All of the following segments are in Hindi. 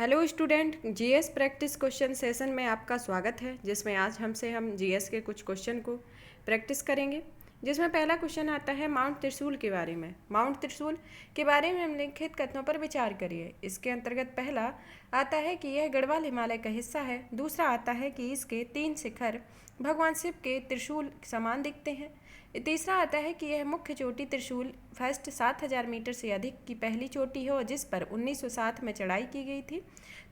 Hello student, GS practice question session में आपका स्वागत है, जिसमें आज हम जीएस के कुछ क्वेश्चन को प्रैक्टिस करेंगे। जिसमें पहला क्वेश्चन आता है माउंट त्रिशूल के बारे में। माउंट त्रिशूल के बारे में निम्नलिखित कथनों पर विचार करिए। इसके अंतर्गत पहला आता है कि यह गढ़वाल हिमालय का हिस्सा है। दूसरा आता है कि इसके 3 शिखर भगवान शिव के त्रिशूल समान दिखते हैं। तीसरा आता है कि यह मुख्य चोटी त्रिशूल फर्स्ट 7000 मीटर से अधिक की पहली चोटी है और जिस पर 1907 में चढ़ाई की गई थी।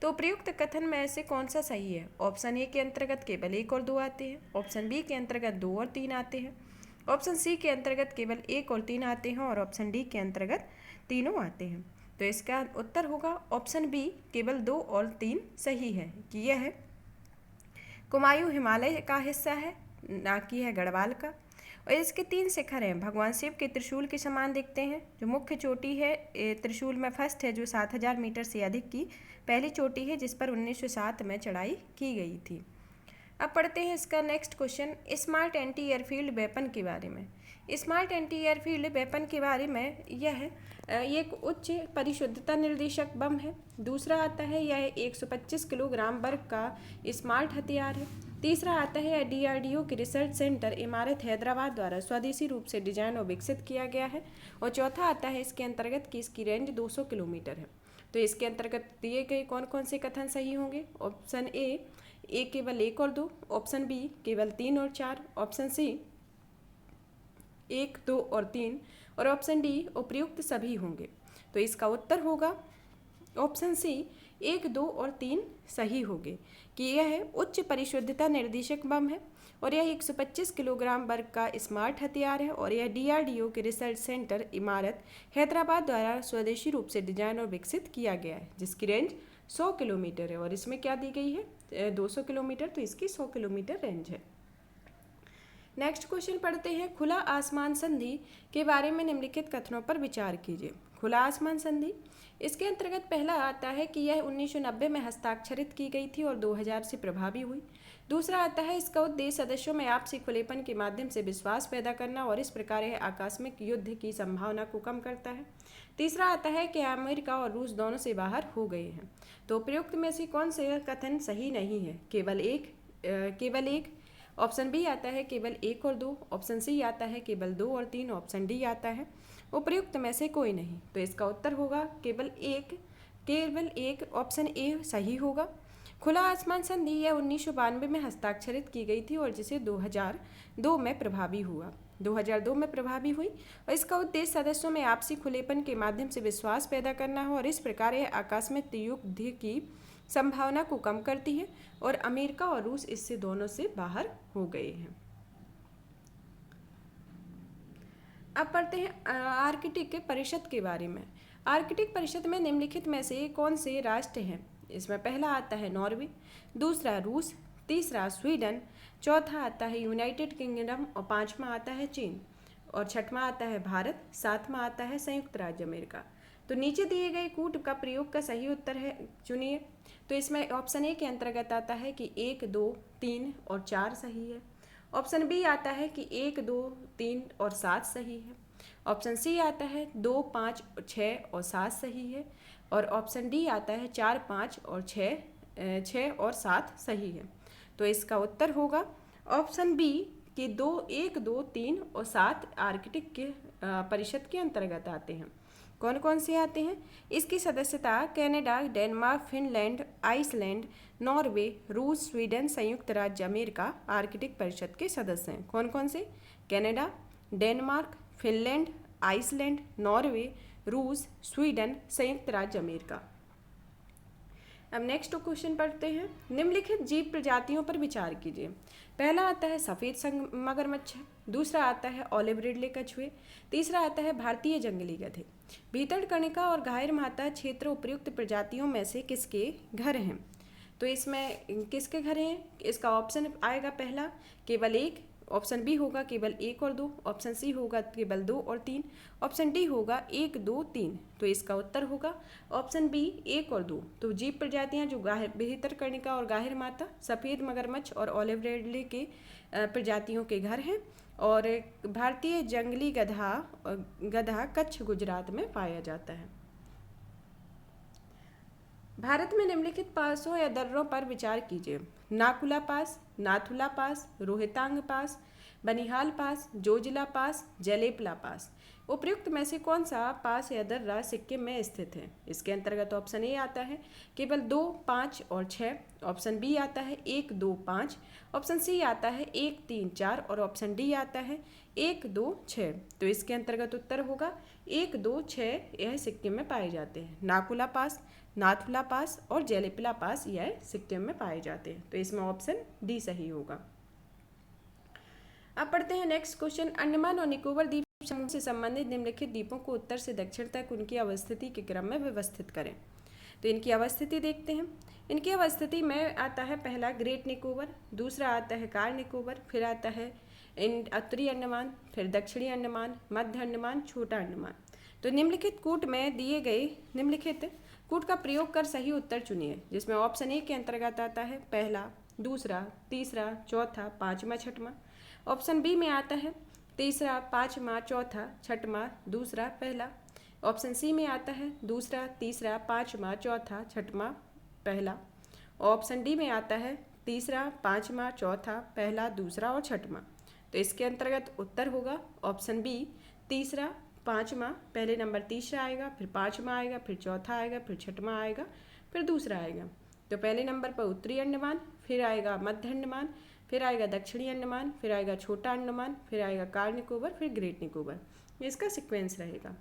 तो प्रयुक्त कथन में से कौन सा सही है? ऑप्शन ए के अंतर्गत केवल 1 और 2 आते हैं, ऑप्शन बी के अंतर्गत 2 और 3 आते हैं, ऑप्शन सी के अंतर्गत केवल 1 और 3 आते हैं और ऑप्शन डी के अंतर्गत तीनों आते हैं। तो इसका उत्तर होगा ऑप्शन बी, केवल 2 और 3 सही है कि यह कुमायूं हिमालय का हिस्सा है, ना कि है गढ़वाल का। और इसके 3 शिखर हैं, भगवान शिव के त्रिशूल के समान दिखते हैं। जो मुख्य चोटी है त्रिशूल में फर्स्ट है, जो 7000 मीटर से अधिक की पहली चोटी है, जिस पर 1907 में चढ़ाई की गई थी। अब पढ़ते हैं इसका next question, smart anti airfield weapon के बारे में। स्मार्ट एंटी एयरफील्ड वेपन के बारे में यह एक उच्च परिशुद्धता निर्देशक बम है। दूसरा आता है यह 125 किलोग्राम वर्ग का स्मार्ट हथियार है। तीसरा आता है डीआरडीओ के रिसर्च सेंटर इमारत हैदराबाद द्वारा स्वदेशी रूप से डिजाइन और विकसित किया गया है। और चौथा आता है इसके अंतर्गत कि इसकी रेंज 200 किलोमीटर है। तो इसके अंतर्गत दिए गए कौन कौन से कथन सही होंगे? ऑप्शन ए केवल 1 और 2, ऑप्शन बी केवल 3 और 4, ऑप्शन सी 1, 2 और 3 और ऑप्शन डी उपयुक्त सभी होंगे। तो इसका उत्तर होगा ऑप्शन सी, 1, 2 और 3 सही होंगे कि यह उच्च परिशुद्धता निर्देशक बम है और यह 125 किलोग्राम वर्ग का स्मार्ट हथियार है और यह डीआरडीओ के रिसर्च सेंटर इमारत हैदराबाद द्वारा स्वदेशी रूप से डिजाइन और विकसित किया गया है, जिसकी रेंज 100 किलोमीटर है। और इसमें क्या दी गई है? 200 किलोमीटर, तो इसकी 100 किलोमीटर रेंज है। नेक्स्ट क्वेश्चन पढ़ते हैं, खुला आसमान संधि के बारे में निम्नलिखित कथनों पर विचार कीजिए। खुला आसमान संधि, इसके अंतर्गत पहला आता है कि यह 1990 में हस्ताक्षरित की गई थी और 2000 से प्रभावी हुई। दूसरा आता है इसका उद्देश्य सदस्यों में आपसी खुलेपन के माध्यम से विश्वास पैदा करना और इस प्रकार यह आकस्मिक युद्ध की संभावना को कम करता है। तीसरा आता है कि अमेरिका और रूस दोनों से बाहर हो गए हैं। तो प्रयुक्त में से कौन से कथन सही नहीं है? केवल एक, ऑप्शन बी आता है केवल 1 और 2, ऑप्शन सी आता है केवल 2 और 3, ऑप्शन डी आता है उपयुक्त में से कोई नहीं। तो इसका उत्तर होगा केवल एक, ऑप्शन ए सही होगा। खुला आसमान संधि यह 1992 में हस्ताक्षरित की गई थी और जिसे 2002 में प्रभावी हुई और इसका उद्देश्य सदस्यों में आपसी खुलेपन के माध्यम से विश्वास पैदा करना है और इस प्रकार यह आकस्मिक युद्ध की संभावना को कम करती है और अमेरिका और रूस इससे दोनों से बाहर हो गए हैं। अब पढ़ते हैं आर्कटिक परिषद के बारे में। आर्कटिक परिषद में निम्नलिखित में से कौन से राष्ट्र हैं? इसमें पहला आता है नॉर्वे, दूसरा रूस, तीसरा स्वीडन, चौथा आता है यूनाइटेड किंगडम और पांचवा आता है चीन और छठवां आता है भारत, सातवां आता है संयुक्त राज्य अमेरिका। तो नीचे दिए गए कूट का प्रयोग का सही उत्तर है चुनिए। तो इसमें ऑप्शन ए के अंतर्गत आता है कि 1, 2, 3 और 4 सही है। ऑप्शन बी आता है कि 1, 2, 3 और 7 सही है। ऑप्शन सी आता है 2, 5, 6 और 7 सही है और ऑप्शन डी आता है 4, 5 और 6 और 7 सही है। तो इसका उत्तर होगा ऑप्शन बी कि 1, 2, 3 और 7 आर्कटिक के परिषद के अंतर्गत आते हैं। कौन कौन से आते हैं? इसकी सदस्यता Canada, Denmark, Finland, Iceland, Norway, रूस, स्वीडन, संयुक्त राज्य अमेरिका आर्कटिक परिषद के सदस्य हैं। कौन कौन से? Canada, Denmark, Finland, Iceland, Norway, रूस, स्वीडन, संयुक्त राज्य अमेरिका। अब नेक्स्ट क्वेश्चन पढ़ते हैं, निम्नलिखित जीव प्रजातियों पर विचार कीजिए। पहला आता है सफ़ेद मगरमच्छ, दूसरा आता है ऑलिव रिडले कछुए, तीसरा आता है भारतीय जंगली गधे। भीतरकणिका और घायरमाता क्षेत्र उपयुक्त प्रजातियों में से किसके घर हैं? तो इसमें किसके घर हैं? इसका ऑप्शन आएगा पहला केवल 1, ऑप्शन बी होगा केवल 1 और 2, ऑप्शन सी होगा केवल 2 और 3, ऑप्शन डी होगा 1, 2, 3। तो इसका उत्तर होगा ऑप्शन बी 1 और 2। तो जीव प्रजातियां जो भीतरकणिका और घायरमाता, सफ़ेद मगरमच्छ और ऑलिव रिडले के प्रजातियों के घर हैं और भारतीय जंगली गधा कच्छ गुजरात में पाया जाता है। भारत में निम्नलिखित पासों या दर्रों पर विचार कीजिए। नाकुला पास, नाथुला पास, रोहतांग पास, बनिहाल पास, जोजिला पास, जलेपला पास। उपयुक्त में से कौन सा पास या दर्रा सिक्किम में स्थित है? इसके अंतर्गत ऑप्शन ए आता है केवल 2, 5 और 6, ऑप्शन बी आता है 1, 2, 5, ऑप्शन सी आता है 1, 3, 4 और ऑप्शन डी आता है 1, 2, 6। तो इसके अंतर्गत उत्तर होगा 1, 2, 6 यह सिक्किम में पाए जाते हैं। नाकुला पास, नाथुला पास और जेलेपिला पास यह सिक्किम में पाए जाते हैं। तो इसमें ऑप्शन डी सही होगा। अब पढ़ते हैं नेक्स्ट क्वेश्चन। अंडमान और निकोबार द्वीप समूह से संबंधित निम्नलिखित द्वीपों को उत्तर से दक्षिण तक उनकी अवस्थिति के क्रम में व्यवस्थित करें। तो इनकी अवस्थिति देखते हैं। इनकी अवस्थिति में आता है पहला ग्रेट निकोबार, दूसरा आता है कार निकोबार, फिर आता है उत्तरी अंडमान, फिर दक्षिणी अंडमान, मध्य अंडमान, छोटा अंडमान। तो निम्नलिखित कूट में दिए गए निम्नलिखित कूट का प्रयोग कर सही उत्तर चुनिए, जिसमें ऑप्शन ए के अंतर्गत आता है पहला, दूसरा, तीसरा, चौथा, पाँचवा, छठवां। ऑप्शन बी में आता है तीसरा, पाँचवा, चौथा, छठवां, दूसरा, पहला। ऑप्शन सी में आता है दूसरा, तीसरा, पाँचवा, चौथा, छठवां, पहला। ऑप्शन डी में आता है तीसरा, पाँचवा, चौथा, पहला, दूसरा और छठवां। तो इसके अंतर्गत उत्तर होगा ऑप्शन बी, तीसरा, पाँचवा, पहले नंबर तीसरा आएगा, फिर पाँचवा आएगा, फिर चौथा आएगा, फिर छठवां आएगा, फिर दूसरा आएगा। तो पहले नंबर पर उत्तरी अंडमान, फिर आएगा मध्य अंडमान, फिर आएगा दक्षिणी अंडमान, फिर आएगा छोटा अंडमान, फिर आएगा कार निकोबार, फिर ग्रेट निकोबार। इसका सीक्वेंस रहेगा।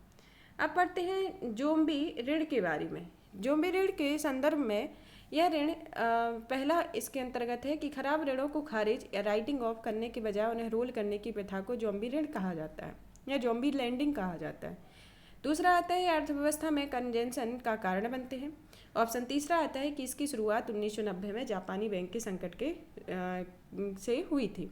अब पढ़ते हैं जोम्बी ऋण के बारे में। जोम्बी ऋण के संदर्भ में यह ऋण पहला इसके अंतर्गत है कि खराब ऋणों को खारिज या राइटिंग ऑफ करने के बजाय उन्हें रोल करने की प्रथा को जोम्बी ऋण कहा जाता है या जोम्बी लैंडिंग कहा जाता है। दूसरा आता है अर्थव्यवस्था में कंजेंशन का कारण बनते हैं। ऑप्शन तीसरा आता है कि इसकी शुरुआत 1990 में जापानी बैंक के संकट के से हुई थी।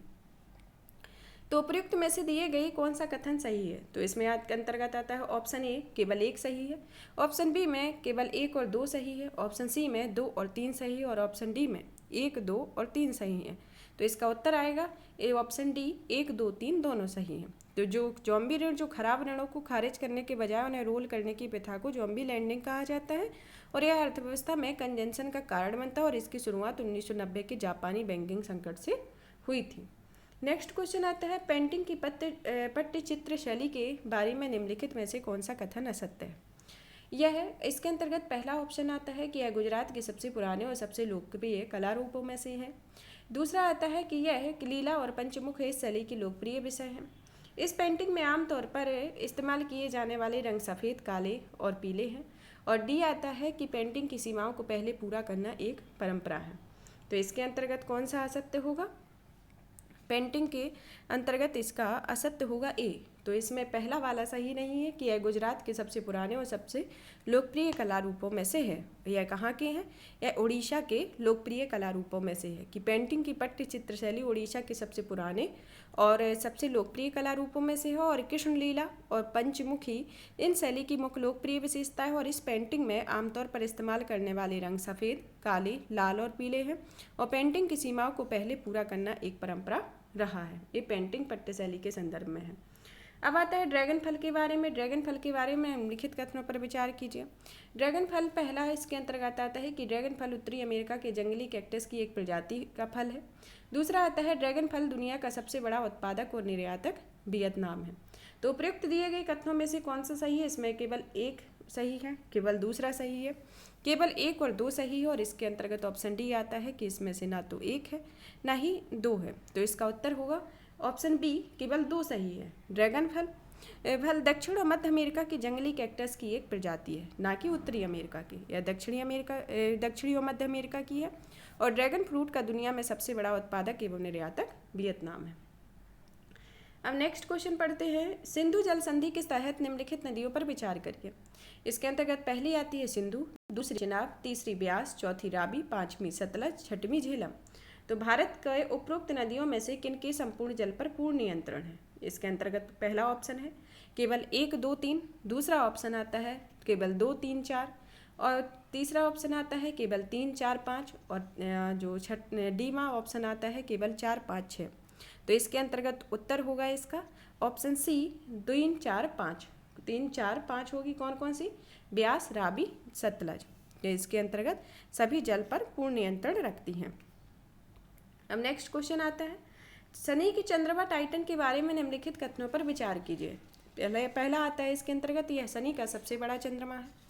तो उपयुक्त में से दिए गए कौन सा कथन सही है? तो इसमें अंतर्गत आता है ऑप्शन ए केवल 1 सही है, ऑप्शन बी में केवल 1 और 2 सही है, ऑप्शन सी में 2 और 3 सही है और ऑप्शन डी में 1, 2 और 3 सही है। तो इसका उत्तर आएगा ए ऑप्शन डी, 1, 2, 3 दोनों सही हैं। तो जो जोम्बी ऋण जो खराब ऋणों को खारिज करने के बजाय उन्हें रोल करने की प्रथा को जोम्बी लैंडिंग कहा जाता है और यह अर्थव्यवस्था में कंजेंशन का कारण बनता है और इसकी शुरुआत 1990 के जापानी बैंकिंग संकट से हुई थी। नेक्स्ट क्वेश्चन आता है पेंटिंग की पट्टचित्र शैली के बारे में निम्नलिखित में से कौन सा कथन असत्य है? यह है इसके अंतर्गत पहला ऑप्शन आता है कि यह गुजरात के सबसे पुराने और सबसे लोकप्रिय कला रूपों में से है। दूसरा आता है कि यह लीला और पंचमुख इस शैली की लोकप्रिय विषय है। इस पेंटिंग में आमतौर पर इस्तेमाल किए जाने वाले रंग सफ़ेद, काले और पीले हैं। और डी आता है कि पेंटिंग की सीमाओं को पहले पूरा करना एक परंपरा है। तो इसके अंतर्गत कौन सा असत्य होगा? पेंटिंग के अंतर्गत इसका असत्य होगा ए। तो इसमें पहला वाला सही नहीं है कि यह गुजरात के सबसे पुराने और सबसे लोकप्रिय कला रूपों में से है। यह कहाँ के हैं? यह उड़ीसा के लोकप्रिय कला रूपों में से है कि पेंटिंग की पट्टचित्र शैली उड़ीसा के सबसे पुराने और सबसे लोकप्रिय कला रूपों में से है और कृष्ण लीला और पंचमुखी इन शैली की मुख्य लोकप्रिय विशेषता है। और इस पेंटिंग में आमतौर पर इस्तेमाल करने वाले रंग सफ़ेद, काले, लाल और पीले हैं और पेंटिंग की सीमाओं को पहले पूरा करना एक परंपरा रहा है। ये पेंटिंग पट्ट शैली के संदर्भ में है। अब आता है ड्रैगन फल के बारे में। ड्रैगन फल के बारे में निम्नलिखित कथनों पर विचार कीजिए। ड्रैगन फल पहला इसके अंतर्गत आता है कि ड्रैगन फल उत्तरी अमेरिका के जंगली कैक्टस की एक प्रजाति का फल है। दूसरा आता है ड्रैगन फल दुनिया का सबसे बड़ा उत्पादक और निर्यातक वियतनाम है। तो उपयुक्त दिए गए कथनों में से कौन सा सही है? इसमें केवल 1 सही है, केवल दूसरा सही है, केवल 1 और 2 सही है और इसके अंतर्गत ऑप्शन डी आता है कि इसमें से ना तो 1 है ना ही 2 है। तो इसका उत्तर होगा ऑप्शन बी, केवल 2 सही है। ड्रैगन फल दक्षिण और मध्य अमेरिका की जंगली कैक्टस की एक प्रजाति है, ना कि उत्तरी अमेरिका की। यह दक्षिणी और मध्य अमेरिका की है और ड्रैगन फ्रूट का दुनिया में सबसे बड़ा उत्पादक एवं निर्यातक वियतनाम है। अब नेक्स्ट क्वेश्चन पढ़ते हैं। सिंधु जल संधि के तहत निम्नलिखित नदियों पर विचार करिए। इसके अंतर्गत पहली आती है सिंधु, दूसरी चिनाब, तीसरी ब्यास, चौथी रावी, पांचवी सतलज, छठवीं झेलम। तो भारत के उपरोक्त नदियों में से किन के संपूर्ण जल पर पूर्ण नियंत्रण है? इसके अंतर्गत पहला ऑप्शन है केवल 1, 2, 3, दूसरा ऑप्शन आता है केवल 2, 3, 4 और तीसरा ऑप्शन आता है केवल 3, 4, 5 और जो डीमा ऑप्शन आता है केवल 4, 5, 6। तो इसके अंतर्गत उत्तर होगा इसका ऑप्शन सी, 3, 4, 5। 3, 4, 5 होगी कौन कौन सी? ब्यास, रावी, सतलज। ये इसके अंतर्गत सभी जल पर पूर्ण नियंत्रण रखती हैं। अब नेक्स्ट क्वेश्चन आता है, शनि की चंद्रमा टाइटन के बारे में निम्नलिखित कथनों पर विचार कीजिए। पहला आता है इसके अंतर्गत, यह शनि का सबसे बड़ा चंद्रमा है।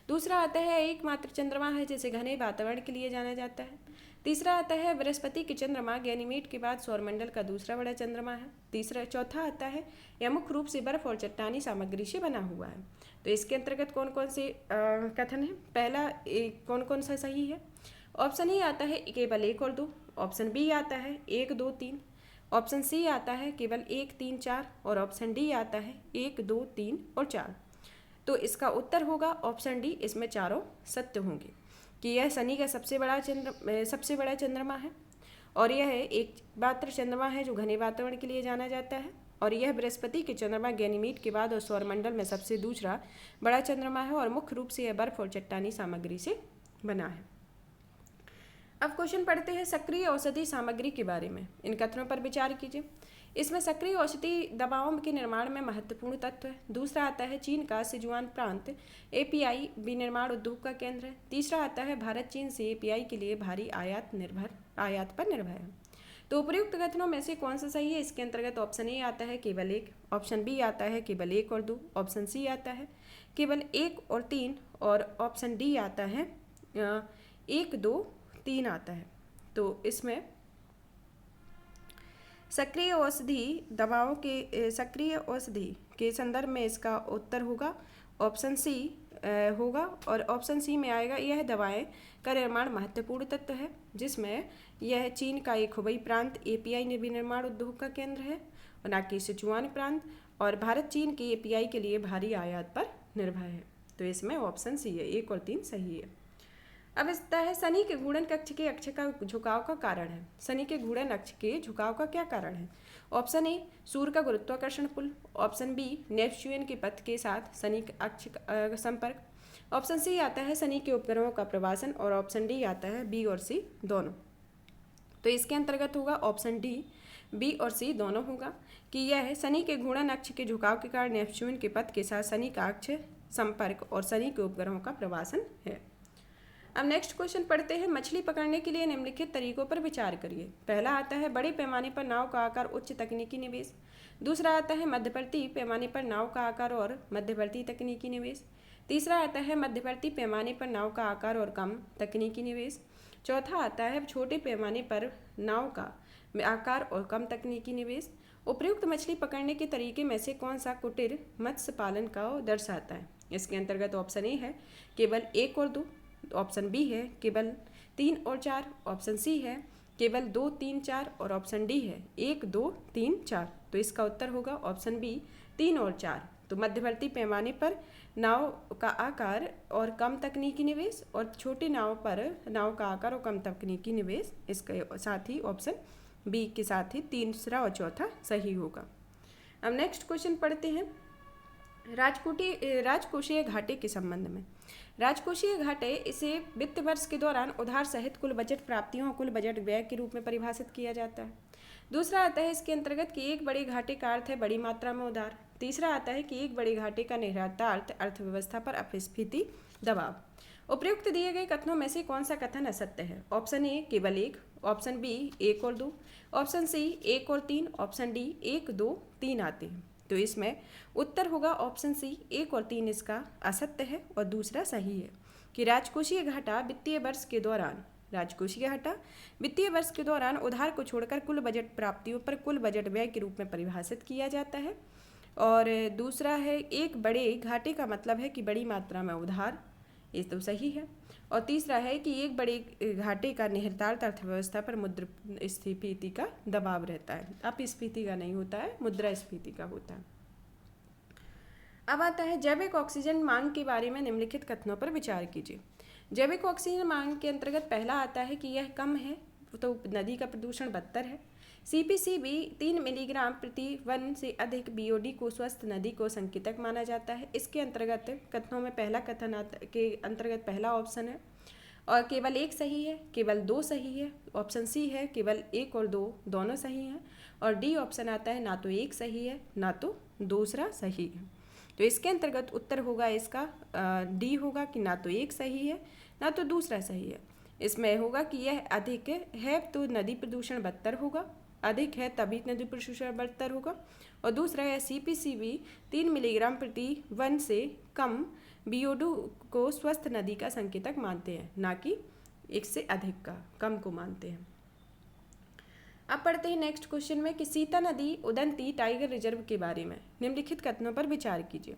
दूसरा आता है एकमात्र चंद्रमा है जिसे घने वातावरण के लिए जाना जाता है। तीसरा आता है बृहस्पति की चंद्रमा गैनीमेड के बाद सौरमंडल का दूसरा बड़ा चंद्रमा है। चौथा आता है यह मुख्य रूप से बर्फ और चट्टानी सामग्री से बना हुआ है। तो इसके अंतर्गत कौन कौन से कथन है? पहला कौन कौन सा सही है? ऑप्शन ए आता है केवल 1 और 2, ऑप्शन बी आता है 1, 2, 3, ऑप्शन सी आता है केवल 1, 3, 4 और ऑप्शन डी आता है 1, 2, 3 और 4। तो इसका उत्तर होगा ऑप्शन डी, इसमें चारों सत्य होंगे कि यह शनि का सबसे बड़ा चंद्रमा है और यह एकमात्र चंद्रमा है जो घने वातावरण के लिए जाना जाता है और यह बृहस्पति के चंद्रमा गैनीमेड के बाद और सौरमंडल में सबसे दूसरा बड़ा चंद्रमा है और मुख्य रूप से यह बर्फ और चट्टानी सामग्री से बना है। अब क्वेश्चन पढ़ते हैं सक्रिय औषधि सामग्री के बारे में। इन कथनों पर विचार कीजिए। इसमें सक्रिय औषधि दवाओं के निर्माण में महत्वपूर्ण तत्व है। दूसरा आता है चीन का सिजुआन प्रांत एपीआई विनिर्माण उद्योग का केंद्र है। तीसरा आता है भारत चीन से एपीआई के लिए भारी आयात पर निर्भर है। तो उपयुक्त कथनों में से कौन सा सही है? इसके अंतर्गत ऑप्शन ए आता है केवल 1, ऑप्शन बी आता है केवल 1 और 2, ऑप्शन सी आता है केवल 1 और 3 और ऑप्शन डी आता है 1, 2, 3 आता है। तो इसमें सक्रिय औषधि के संदर्भ में इसका उत्तर होगा ऑप्शन सी होगा और ऑप्शन सी में आएगा यह दवाएं का निर्माण महत्वपूर्ण तत्व है जिसमें यह चीन का एक हुबई प्रांत एपीआई विनिर्माण उद्योग का केंद्र है और न कि सिचुआन प्रांत और भारत चीन की एपीआई के लिए भारी आयात पर निर्भर है। तो इसमें ऑप्शन सी है, 1 और 3 सही है। अब इसका है शनि के घूर्णन कक्ष के अक्ष का झुकाव का कारण है। शनि के घूर्णन अक्ष के झुकाव का क्या कारण है? ऑप्शन ए सूर्य का गुरुत्वाकर्षण पुल, ऑप्शन बी नेपच्यून के पथ के साथ शनि अक्ष का संपर्क, ऑप्शन सी आता है शनि के उपग्रहों का प्रवासन और ऑप्शन डी आता है बी और सी दोनों। तो इसके अंतर्गत होगा ऑप्शन डी, बी और सी दोनों होगा कि यह शनि के घूर्णन अक्ष के झुकाव के कारण नेपच्यून के पथ के साथ शनि का अक्ष संपर्क और शनि के उपग्रहों का प्रवासन है। अब नेक्स्ट क्वेश्चन पढ़ते हैं, मछली पकड़ने के लिए निम्नलिखित तरीकों पर विचार करिए। पहला आता है बड़े पैमाने पर नाव का आकार उच्च तकनीकी निवेश। दूसरा आता है मध्यवर्ती पैमाने पर नाव का आकार और मध्यवर्ती तकनीकी निवेश। तीसरा आता है मध्यवर्ती पैमाने पर नाव का आकार और कम तकनीकी निवेश। चौथा आता है छोटे पैमाने पर नाव का आकार और कम तकनीकी निवेश। उपयुक्त मछली पकड़ने के तरीके में से कौन सा कुटीर मत्स्य पालन का दर्शाता है? इसके अंतर्गत ऑप्शन ए है केवल 1 और 2, ऑप्शन बी है केवल 3 और 4, ऑप्शन सी है केवल 2, 3, 4 और ऑप्शन डी है 1, 2, 3, 4। तो इसका उत्तर होगा ऑप्शन बी 3 और 4। तो मध्यवर्ती पैमाने पर नाव का आकार और कम तकनीकी निवेश और छोटी नाव पर नाव का आकार और कम तकनीकी निवेश, इसके साथ ही ऑप्शन बी के साथ ही तीसरा और चौथा सही होगा। अब नेक्स्ट क्वेश्चन पढ़ते हैं राजकोषीय घाटे के संबंध में। राजकोषीय घाटे इसे वित्त वर्ष के दौरान उधार सहित कुल बजट प्राप्तियों और कुल बजट व्यय के रूप में परिभाषित किया जाता है। दूसरा आता है इसके अंतर्गत कि एक बड़े घाटे का अर्थ है बड़ी मात्रा में उधार। तीसरा आता है कि एक बड़े घाटे का निहितार्थ अर्थव्यवस्था पर अपस्फीति दबाव। उपयुक्त दिए गए कथनों में से कौन सा कथन असत्य है? ऑप्शन ए केवल 1, ऑप्शन बी 1 और 2, ऑप्शन सी 1 और 3, ऑप्शन डी 1, 2, 3 आते हैं। तो इसमें उत्तर होगा ऑप्शन सी 1 और 3 इसका असत्य है और दूसरा सही है कि राजकोषीय घाटा वित्तीय वर्ष के दौरान उधार को छोड़कर कुल बजट प्राप्तियों पर कुल बजट व्यय के रूप में परिभाषित किया जाता है। और दूसरा है एक बड़े घाटे का मतलब है कि बड़ी मात्रा में उधार, ये तो सही है। और तीसरा है कि एक बड़े घाटे का निहितार्थ अर्थव्यवस्था पर मुद्रास्फीति का दबाव रहता है। अपस्फीति का नहीं होता है, मुद्रास्फीति का होता है। अब आता है जैविक ऑक्सीजन मांग के बारे में निम्नलिखित कथनों पर विचार कीजिए। जैविक ऑक्सीजन मांग के अंतर्गत पहला आता है कि यह कम है, तो नदी का प्रदूषण 72 है। CPCB 3 मिलीग्राम प्रति वन से अधिक BOD को स्वस्थ नदी को संकेतक माना जाता है। इसके अंतर्गत कथनों में पहला कथन के अंतर्गत पहला ऑप्शन है और केवल 1 सही है, केवल 2 सही है, ऑप्शन सी है केवल 1 और 2 दोनों सही हैं और डी ऑप्शन आता है ना तो 1 सही है ना तो दूसरा सही है। तो इसके अंतर्गत उत्तर होगा इसका डी होगा कि ना तो 1 सही है ना तो दूसरा सही है। इसमें होगा कि यह अधिक है तो नदी प्रदूषण बदतर होगा, अधिक है तभी नदी प्रदूषण बदतर होगा। और दूसरा है CPCB 3 मिलीग्राम प्रति वन से कम BO2 को स्वस्थ नदी का संकेतक मानते हैं, ना कि इससे अधिक का, कम को मानते हैं। अब पढ़ते हैं नेक्स्ट क्वेश्चन में कि सीता नदी उदंती टाइगर रिजर्व के बारे में निम्नलिखित कथनों पर विचार कीजिए।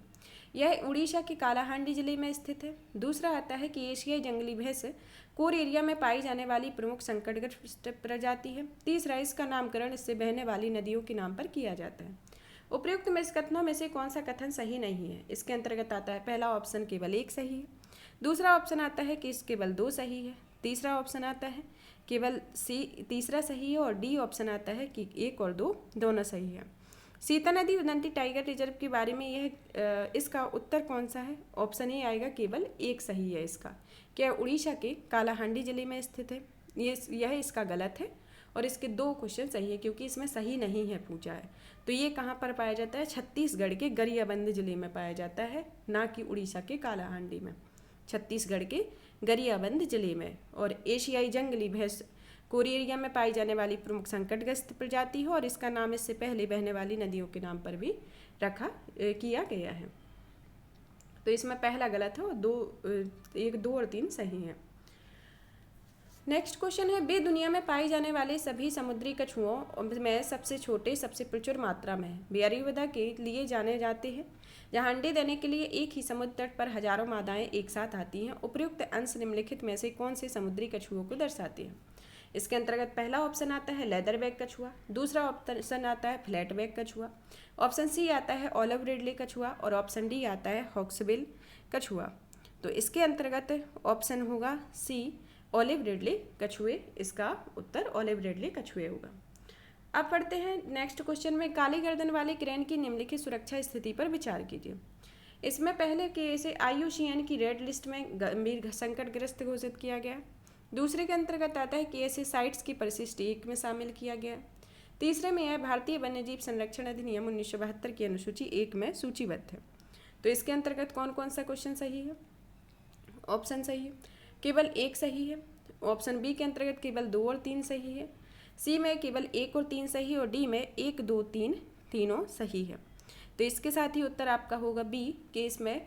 यह उड़ीसा के कालाहांडी जिले में स्थित है। दूसरा आता है कि एशियाई जंगली भैंस कोर एरिया में पाई जाने वाली प्रमुख संकटग्रस्त प्रजाति है। तीसरा, इसका नामकरण इससे बहने वाली नदियों के नाम पर किया जाता है। उपयुक्त में इस कथनों में से कौन सा कथन सही नहीं है? इसके अंतर्गत आता है पहला ऑप्शन केवल एक सही है, दूसरा ऑप्शन आता है कि केवल 2 सही है, तीसरा ऑप्शन आता है केवल तीसरा सही है, और डी ऑप्शन आता है कि 1 और 2 दोनों सही है। सीता नदी उदंती टाइगर रिजर्व के बारे में यह इसका उत्तर कौन सा है? ऑप्शन ए आएगा, केवल 1 सही है इसका। क्या उड़ीसा के कालाहांडी जिले में स्थित है? यह इसका गलत है और इसके 2 क्वेश्चन सही है क्योंकि इसमें सही नहीं है पूछा है। तो ये कहाँ पर पाया जाता है? छत्तीसगढ़ के गरियाबंद जिले में पाया जाता है, ना कि उड़ीसा के कालाहांडी में। छत्तीसगढ़ के गरियाबंद जिले में। और एशियाई जंगली भैंस कोर एरिया में पाई जाने वाली प्रमुख संकटग्रस्त प्रजाति है और इसका नाम इससे पहले बहने वाली नदियों के नाम पर भी किया गया है। तो इसमें पहला गलत है और 1, 2 और 3 सही है। नेक्स्ट क्वेश्चन है, वे दुनिया में पाए जाने वाले सभी समुद्री कछुओं में सबसे छोटे, सबसे प्रचुर मात्रा में वे आयुर्वेदा के लिए जाने जाते हैं, जहाँ अंडे देने के लिए एक ही समुद्र तट पर हजारों मादाएं एक साथ आती हैं। उपयुक्त अंश निम्नलिखित में से कौन से समुद्री कछुओं को दर्शाते हैं? इसके अंतर्गत पहला ऑप्शन आता है लेदर बैक कछुआ, दूसरा ऑप्शन आता है फ्लैट बैक कछुआ, ऑप्शन सी आता है ऑलिव रिडले कछुआ और ऑप्शन डी आता है हॉक्सबिल कछुआ। तो इसके अंतर्गत ऑप्शन होगा सी, ऑलिव रिडले कछुए। इसका उत्तर ऑलिव रिडले कछुए होगा। अब पढ़ते हैं नेक्स्ट क्वेश्चन में, काली गर्दन वाले क्रेन की निम्नलिखित सुरक्षा स्थिति पर विचार कीजिए। इसमें पहले के इसे IUCN की रेड लिस्ट में गंभीर संकटग्रस्त घोषित किया गया। दूसरे के अंतर्गत आता है कि ऐसे साइट्स की परिशिष्ट 1 में शामिल किया गया। तीसरे में यह भारतीय वन्यजीव संरक्षण अधिनियम 1972 की अनुसूची 1 में सूचीबद्ध है। तो इसके अंतर्गत कौन कौन सा क्वेश्चन सही है? ऑप्शन सही है, केवल 1 सही है। ऑप्शन बी के अंतर्गत केवल 2 और 3 सही है। सी में केवल 1 और 3 सही और डी में 1, 2, 3 तीनों सही है। तो इसके साथ ही उत्तर आपका होगा बी के इसमें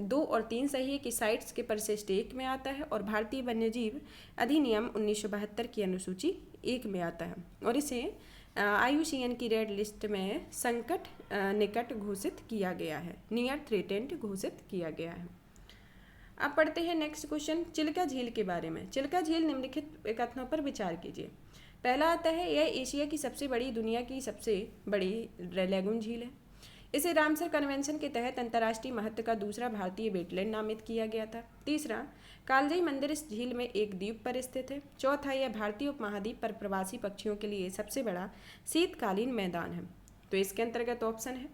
2 और 3 सही है कि साइट्स के परिशिष्ट 1 में आता है और भारतीय वन्यजीव अधिनियम 1972 की अनुसूची 1 में आता है और इसे IUCN की रेड लिस्ट में संकट निकट घोषित किया गया है, नियर थ्रेटेंड घोषित किया गया है। अब पढ़ते हैं नेक्स्ट क्वेश्चन, चिल्का झील के बारे में। चिल्का झील निम्नलिखित कथनों पर विचार कीजिए। पहला आता है, यह एशिया की सबसे बड़ी, दुनिया की सबसे बड़ी लैगून झील है। इसे रामसर कन्वेंशन के तहत अंतर्राष्ट्रीय महत्व का दूसरा भारतीय वेटलैंड नामित किया गया था। तीसरा, कालजई मंदिर इस झील में एक द्वीप पर स्थित है। चौथा, यह भारतीय उपमहाद्वीप पर प्रवासी पक्षियों के लिए सबसे बड़ा शीतकालीन मैदान है। तो इसके अंतर्गत ऑप्शन है,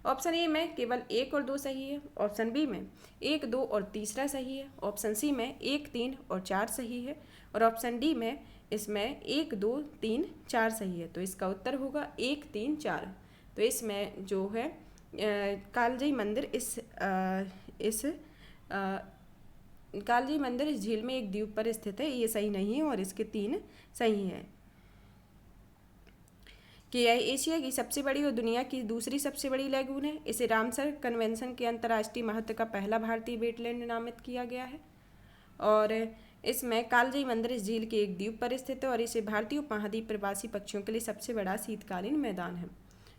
ऑप्शन ए में केवल 1 और 2 सही है, ऑप्शन बी में 1, 2 और तीसरा सही है, ऑप्शन सी में 1, 3 और 4 सही है और ऑप्शन डी में इसमें 1, 2, 3, 4 सही है। तो इसका उत्तर होगा 1, 3, 4। तो इसमें जो है कालजई मंदिर कालजई मंदिर इस झील में एक द्वीप पर स्थित है, ये सही नहीं है और इसके 3 सही हैं। कि यह एशिया की सबसे बड़ी और दुनिया की दूसरी सबसे बड़ी लैगून है। इसे रामसर कन्वेंशन के अंतर्राष्ट्रीय महत्व का पहला भारतीय वेटलैंड नामित किया गया है और इसमें कालजई मंदिर इस झील के एक द्वीप पर स्थित है और इसे भारतीय उपमहाद्वीप प्रवासी पक्षियों के लिए सबसे बड़ा शीतकालीन मैदान है।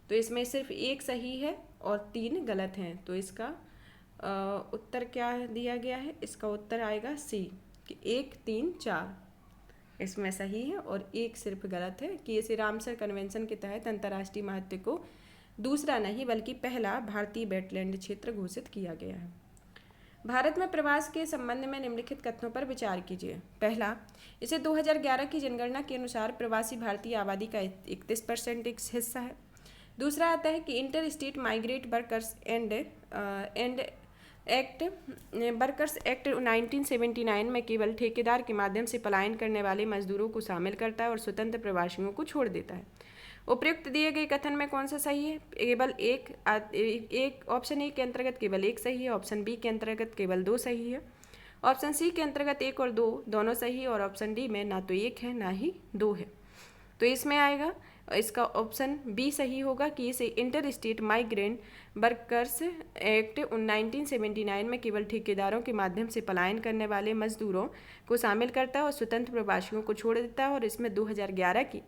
तो इसमें सिर्फ 1 सही है और 3 गलत हैं। तो इसका उत्तर क्या दिया गया है? इसका उत्तर आएगा सी कि 1, 3, 4 इसमें सही है और 1 सिर्फ गलत है कि इसे रामसर कन्वेंशन के तहत अंतर्राष्ट्रीय महत्व को दूसरा नहीं बल्कि पहला भारतीय वेटलैंड क्षेत्र घोषित किया गया है। भारत में प्रवास के संबंध में निम्नलिखित कथनों पर विचार कीजिए। पहला, इसे 2011 की जनगणना के अनुसार प्रवासी भारतीय आबादी का 31% एक हिस्सा है। दूसरा आता है कि inter state migrate workers and act 1979 में केवल ठेकेदार के माध्यम से पलायन करने वाले मजदूरों को शामिल करता है और स्वतंत्र प्रवासियों को छोड़ देता है। उपयुक्त दिए गए कथन में कौन सा सही है? केवल एक ऑप्शन ए के अंतर्गत केवल 1 सही है, ऑप्शन बी के अंतर्गत केवल 2 सही है ऑप्शन सी के अंतर्गत 1 और 2 दोनों सही और ऑप्शन डी में ना तो 1 है ना ही 2 है। तो इसमें आएगा इसका ऑप्शन बी सही होगा कि इसे inter state migrant workers act 1979 में केवल ठेकेदारों के माध्यम से पलायन करने वाले मजदूरों को शामिल करता है और स्वतंत्र प्रवासियों को छोड़ देता है। और इसमें 2011 की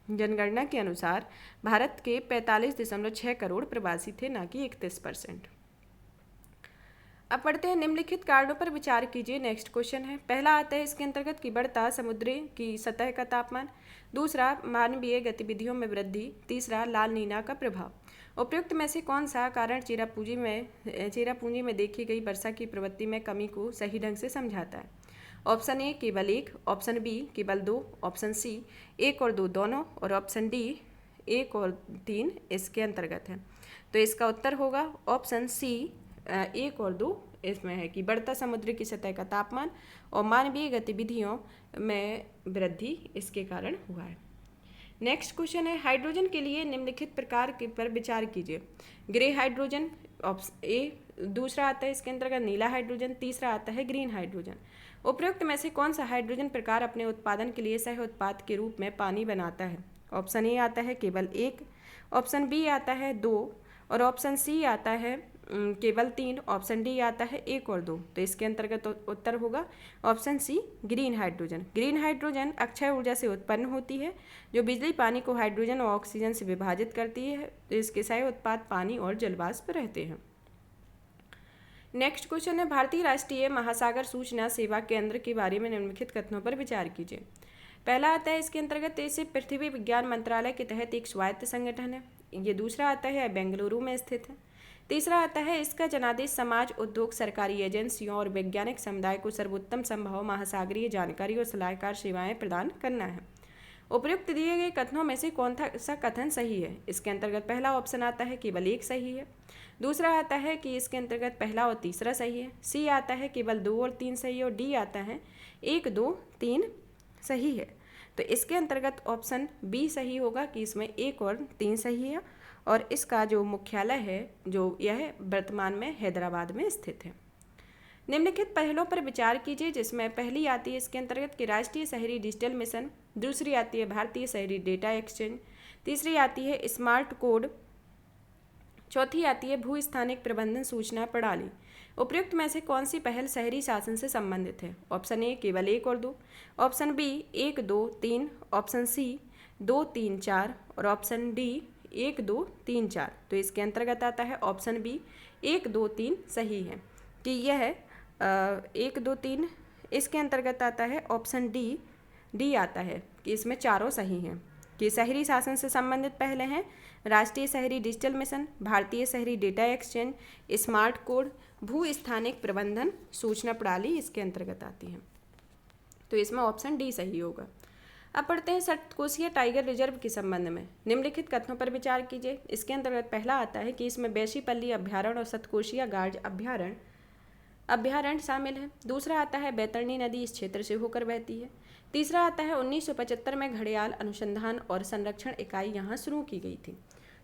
जनगणना के अनुसार भारत के 45.6 करोड़ प्रवासी थे, ना कि 31%। अब पढ़ते हैं निम्नलिखित कारणों पर विचार कीजिए। नेक्स्ट क्वेश्चन है, पहला आता है इसके अंतर्गत कि बढ़ता समुद्री की सतह का तापमान, दूसरा मानवीय गतिविधियों में वृद्धि, तीसरा लाल नीना का प्रभाव। उपयुक्त में से कौन सा कारण चेरापूंजी में देखी गई वर्षा की प्रवृत्ति में कमी को सही ढंग से समझाता है? ऑप्शन ए केवल 1, ऑप्शन बी केवल 2, ऑप्शन सी 1 और 2 दोनों, और ऑप्शन डी 1 और 3 इसके अंतर्गत है। तो इसका उत्तर होगा ऑप्शन सी 1 और 2 इसमें है कि बढ़ता समुद्र की सतह का तापमान और मानवीय गतिविधियों में वृद्धि इसके कारण हुआ है। नेक्स्ट क्वेश्चन है, हाइड्रोजन के लिए निम्नलिखित प्रकार के पर विचार कीजिए। ग्रे हाइड्रोजन ऑप्शन ए, दूसरा आता है इसके अंतर्गत नीला हाइड्रोजन, तीसरा आता है ग्रीन हाइड्रोजन। उपयुक्त में से कौन सा हाइड्रोजन प्रकार अपने उत्पादन के लिए सह उत्पाद के रूप में पानी बनाता है? ऑप्शन ए आता है केवल 1, ऑप्शन बी आता है 2, और ऑप्शन सी आता है केवल 3, ऑप्शन डी आता है 1 और 2। तो इसके अंतर्गत उत्तर होगा option C green hydrogen. Green hydrogen अक्षय ऊर्जा से उत्पन्न होती है जो बिजली पानी को हाइड्रोजन और ऑक्सीजन से विभाजित करती है। तो इसके सह उत्पाद पानी और जलवाष्प रहते हैं। नेक्स्ट क्वेश्चन है, भारतीय राष्ट्रीय महासागर सूचना सेवा केंद्र के बारे में निम्नलिखित कथनों पर विचार कीजिए। पहला आता है इसके अंतर्गत इसे पृथ्वी विज्ञान मंत्रालय के तहत एक स्वायत्त संगठन है। ये दूसरा आता है बेंगलुरु में स्थित है। तीसरा आता है इसका जनादेश समाज, उद्योग, सरकारी एजेंसियों और वैज्ञानिक समुदाय को सर्वोत्तम संभव महासागरीय जानकारी और सलाहकार सेवाएं प्रदान करना है। उपयुक्त दिए गए कथनों में से कौन सा कथन सही है? इसके अंतर्गत पहला ऑप्शन आता है केवल 1 सही है, दूसरा आता है कि इसके अंतर्गत पहला और तीसरा सही है, सी आता है केवल 2 और 3 सही है, और डी आता है 1, 2, 3 सही है। तो इसके अंतर्गत ऑप्शन बी सही होगा कि इसमें 1 और 3 सही है, और इसका जो मुख्यालय है जो यह वर्तमान में हैदराबाद में स्थित है। निम्नलिखित पहलों पर विचार कीजिए, जिसमें पहली आती है इसके अंतर्गत कि राष्ट्रीय शहरी डिजिटल मिशन, दूसरी आती है भारतीय शहरी डेटा एक्सचेंज, तीसरी आती है स्मार्ट कोड, चौथी आती है भू स्थानिक प्रबंधन सूचना प्रणाली। उपयुक्त में से कौन सी पहल शहरी शासन से संबंधित है? ऑप्शन ए केवल 1 और 2, ऑप्शन बी 1, 2, 3, ऑप्शन सी 2, 3, 4, और ऑप्शन डी 1, 2, 3, 4। तो इसके अंतर्गत आता है ऑप्शन बी 1, 2, 3 सही है कि यह 1, 2, 3 इसके अंतर्गत आता है ऑप्शन डी आता है कि इसमें चारों सही हैं कि शहरी शासन से संबंधित पहले हैं राष्ट्रीय शहरी डिजिटल मिशन, भारतीय शहरी डेटा एक्सचेंज, स्मार्ट कोड, भू स्थानिक प्रबंधन सूचना प्रणाली इसके अंतर्गत आती हैं। तो इसमें ऑप्शन डी सही होगा। अब पढ़ते हैं सतकोशिया टाइगर रिजर्व के संबंध में निम्नलिखित कथनों पर विचार कीजिए। इसके अंतर्गत पहला आता है कि इसमें बैशीपल्ली अभ्यारण्य और सतकोशिया गार्ड अभ्यारण्य शामिल है। दूसरा आता है बैतरणी नदी इस क्षेत्र से होकर बहती है। तीसरा आता है 1975 में घड़ियाल अनुसंधान और संरक्षण इकाई यहाँ शुरू की गई थी।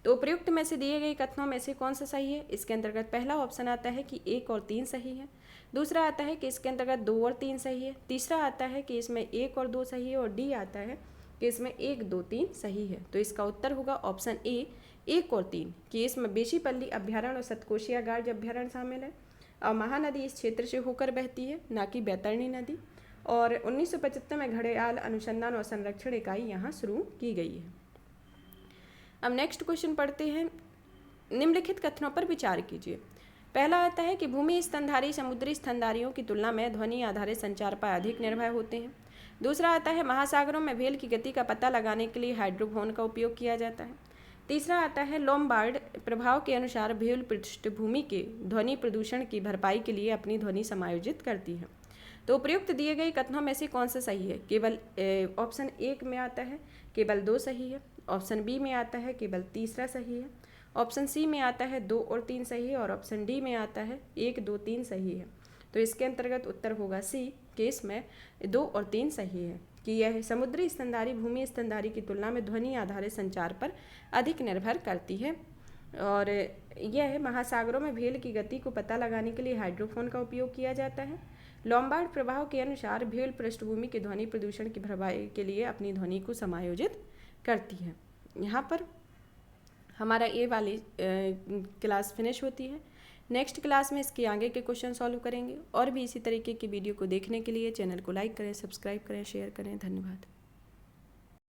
तो उपयुक्त में से दिए गए कथनों में से कौन सा सही है? इसके अंतर्गत पहला ऑप्शन आता है कि 1 और 3 सही है, दूसरा आता है कि इसके अंतर्गत 2 और 3 सही है, तीसरा आता है कि इसमें 1 और 2 सही है, और डी आता है कि इसमें 1, 2, 3 सही है। तो इसका उत्तर होगा ऑप्शन ए 1 और 3 कि इसमें बेशीपल्ली अभ्यारण्य और सतकोशिया गार्ड अभ्यारण्य शामिल है, और महानदी इस क्षेत्र से होकर बहती है, ना कि बैतरणी नदी, और 1975 में घड़ियाल अनुसंधान और संरक्षण इकाई यहाँ शुरू की गई है। अब नेक्स्ट क्वेश्चन पढ़ते हैं। निम्नलिखित कथनों पर विचार कीजिए। पहला आता है कि भूमि स्तनधारी समुद्री स्तनधारियों की तुलना में ध्वनि आधारित संचार पर अधिक निर्भर होते हैं। दूसरा आता है महासागरों में व्हेल की गति का पता लगाने के लिए हाइड्रोफोन का उपयोग किया जाता है। तीसरा आता है लोम्बार्ड प्रभाव के अनुसार व्हेल पृष्ठभूमि के ध्वनि प्रदूषण की भरपाई के लिए अपनी ध्वनि समायोजित करती है। तो उपयुक्त दिए गए कथनों में से कौन सा सही है? केवल ऑप्शन 1 में आता है केवल 2 सही है, ऑप्शन बी में आता है केवल तीसरा सही है, ऑप्शन सी में आता है 2 और 3 सही है, और ऑप्शन डी में आता है 1, 2, 3 सही है। तो इसके अंतर्गत उत्तर होगा सी केस में 2 और 3 सही है कि यह समुद्री स्तनधारी भूमि स्तनधारी की तुलना में ध्वनि आधारित संचार पर अधिक निर्भर करती है। और यह महासागरों में भेल की गति को पता लगाने के लिए हाइड्रोफोन का उपयोग किया जाता है। लॉम्बार्ड प्रभाव के अनुसार भेल पृष्ठभूमि के ध्वनि प्रदूषण की भरपाई के लिए अपनी ध्वनि को समायोजित करती है। यहाँ पर हमारा ये वाली क्लास फिनिश होती है। नेक्स्ट क्लास में इसके आगे के क्वेश्चन सॉल्व करेंगे। और भी इसी तरीके की वीडियो को देखने के लिए चैनल को लाइक करें, सब्सक्राइब करें, शेयर करें। धन्यवाद।